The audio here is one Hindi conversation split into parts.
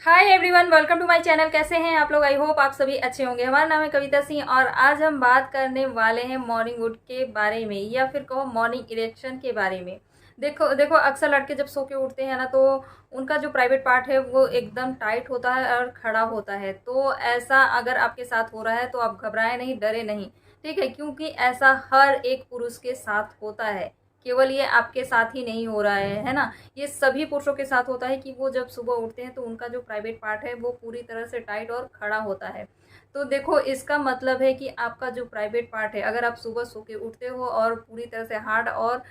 Hi everyone, welcome to my channel. कैसे हैं आप लोग? आई होप आप सभी अच्छे होंगे। हमारा नाम है कविता सिंह और आज हम बात करने वाले हैं मॉर्निंग वुड के बारे में, या फिर कहो मॉर्निंग इरेक्शन के बारे में। देखो देखो, अक्सर लड़के जब सो के उठते हैं ना, तो उनका जो प्राइवेट पार्ट है वो एकदम टाइट होता है और खड़ा होता है। तो ऐसा अगर आपके साथ हो रहा है तो आप घबराएं नहीं, डरे नहीं, ठीक है? क्योंकि ऐसा हर एक पुरुष के साथ होता है। केवल ये आपके साथ ही नहीं हो रहा है ना? ये सभी पुरुषों के साथ होता है कि वो जब सुबह उठते हैं तो उनका जो प्राइवेट पार्ट है वो पूरी तरह से टाइट और खड़ा होता है। तो देखो, इसका मतलब है कि आपका जो प्राइवेट पार्ट है, अगर आप सुबह सो के उठते हो और पूरी तरह से हार्ड और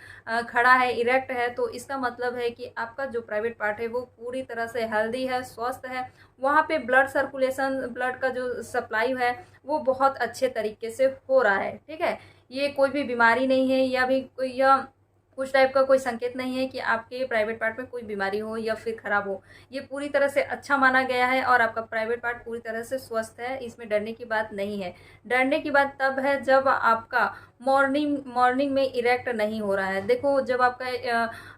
खड़ा है, इरेक्ट है, तो इसका मतलब है कि आपका जो प्राइवेट पार्ट है वो पूरी तरह से हेल्दी है, स्वस्थ है। वहाँ पे ब्लड सर्कुलेशन, ब्लड का जो सप्लाई है वो बहुत अच्छे तरीके से हो रहा है, ठीक है? ये कोई भी बीमारी नहीं है, या भी कोई या उस टाइप का कोई संकेत नहीं है कि आपके प्राइवेट पार्ट में कोई बीमारी हो या फिर खराब हो। ये पूरी तरह से अच्छा माना गया है और आपका प्राइवेट पार्ट पूरी तरह से स्वस्थ है। इसमें डरने की बात नहीं है। डरने की बात तब है जब आपका मॉर्निंग मॉर्निंग में इरेक्ट नहीं हो रहा है। देखो, जब आपका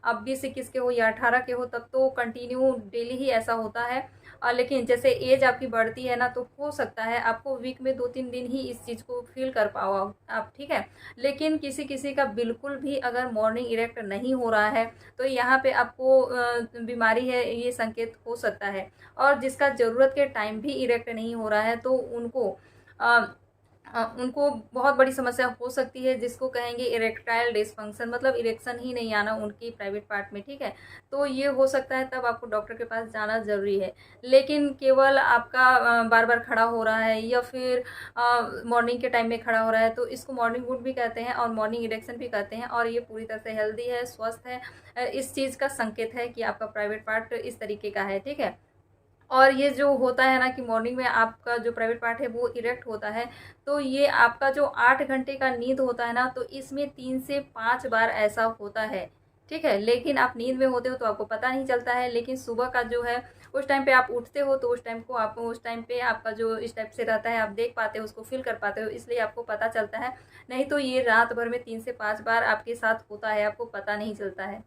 आप 20-21 के हो या 18 के हो तब तो कंटिन्यू डेली ही ऐसा होता है। लेकिन जैसे एज आपकी बढ़ती है ना, तो हो सकता है आपको वीक में 2-3 दिन ही इस चीज़ को फील कर पाओ आप, ठीक है? लेकिन किसी किसी का बिल्कुल भी अगर मॉर्निंग इरेक्ट नहीं हो रहा है तो यहाँ पे आपको बीमारी है, ये संकेत हो सकता है। और जिसका ज़रूरत के टाइम भी इरेक्ट नहीं हो रहा है तो उनको बहुत बड़ी समस्या हो सकती है, जिसको कहेंगे इरेक्टाइल डिसफंक्शन, मतलब इरेक्शन ही नहीं आना उनकी प्राइवेट पार्ट में, ठीक है? तो ये हो सकता है, तब आपको डॉक्टर के पास जाना ज़रूरी है। लेकिन केवल आपका बार बार खड़ा हो रहा है या फिर मॉर्निंग के टाइम में खड़ा हो रहा है, तो इसको मॉर्निंग वुड भी कहते हैं और मॉर्निंग इरेक्शन भी कहते हैं, और ये पूरी तरह से हेल्दी है, स्वस्थ है। इस चीज़ का संकेत है कि आपका प्राइवेट पार्ट इस तरीके का है, ठीक है? और ये जो होता है ना कि मॉर्निंग में आपका जो प्राइवेट पार्ट है वो इरेक्ट होता है, तो ये आपका जो 8 घंटे का नींद होता है ना, तो इसमें 3 से 5 बार ऐसा होता है, ठीक है? लेकिन आप नींद में होते हो तो आपको पता नहीं चलता है, लेकिन सुबह का जो है उस टाइम पे आप उठते हो तो उस टाइम पे आपका जो इस टाइप से रहता है, आप देख पाते हो, उसको फील कर पाते हो, इसलिए आपको पता चलता है। नहीं तो ये रात भर में 3 से 5 बार आपके साथ होता है, आपको पता नहीं चलता है।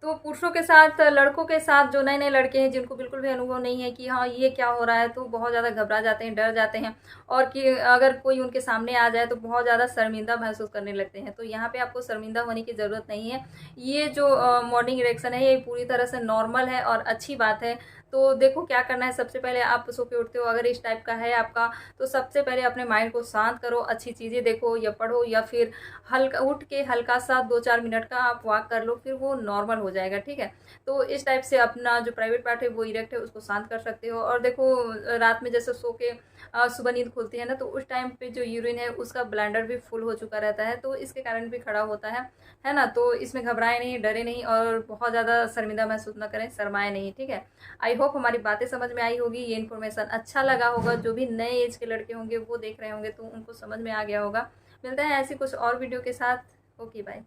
तो पुरुषों के साथ, लड़कों के साथ, जो नए नए लड़के हैं जिनको बिल्कुल भी अनुभव नहीं है कि हाँ ये क्या हो रहा है, तो बहुत ज़्यादा घबरा जाते हैं, डर जाते हैं। और कि अगर कोई उनके सामने आ जाए तो बहुत ज़्यादा शर्मिंदा महसूस करने लगते हैं। तो यहाँ पे आपको शर्मिंदा होने की ज़रूरत नहीं है। ये जो मॉर्निंग इरेक्शन है ये पूरी तरह से नॉर्मल है और अच्छी बात है। तो देखो, क्या करना है, सबसे पहले आप सो के उठते हो अगर इस टाइप का है आपका, तो सबसे पहले अपने माइंड को शांत करो, अच्छी चीज़ें देखो या पढ़ो, या फिर हल्का उठ के हल्का सा 2-4 मिनट का आप वॉक कर लो, फिर वो नॉर्मल हो जाएगा, ठीक है? तो इस टाइप से अपना जो प्राइवेट पार्ट है वो इरेक्ट है उसको शांत कर सकते हो। और देखो, रात में जैसे सो के सुबह नींद खुलती है ना, तो उस टाइम पे जो यूरिन है उसका ब्लैंडर भी फुल हो चुका रहता है, तो इसके कारण भी खड़ा होता है ना? तो इसमें घबराए नहीं, डरे नहीं और बहुत ज़्यादा शर्मिंदा महसूस ना करें, शर्माए नहीं, ठीक है? आई होप हमारी बातें समझ में आई होगी, ये इन्फॉर्मेशन अच्छा लगा होगा। जो भी नए एज के लड़के होंगे वो देख रहे होंगे तो उनको समझ में आ गया होगा। मिलते हैं ऐसी कुछ और वीडियो के साथ। Okay, bye.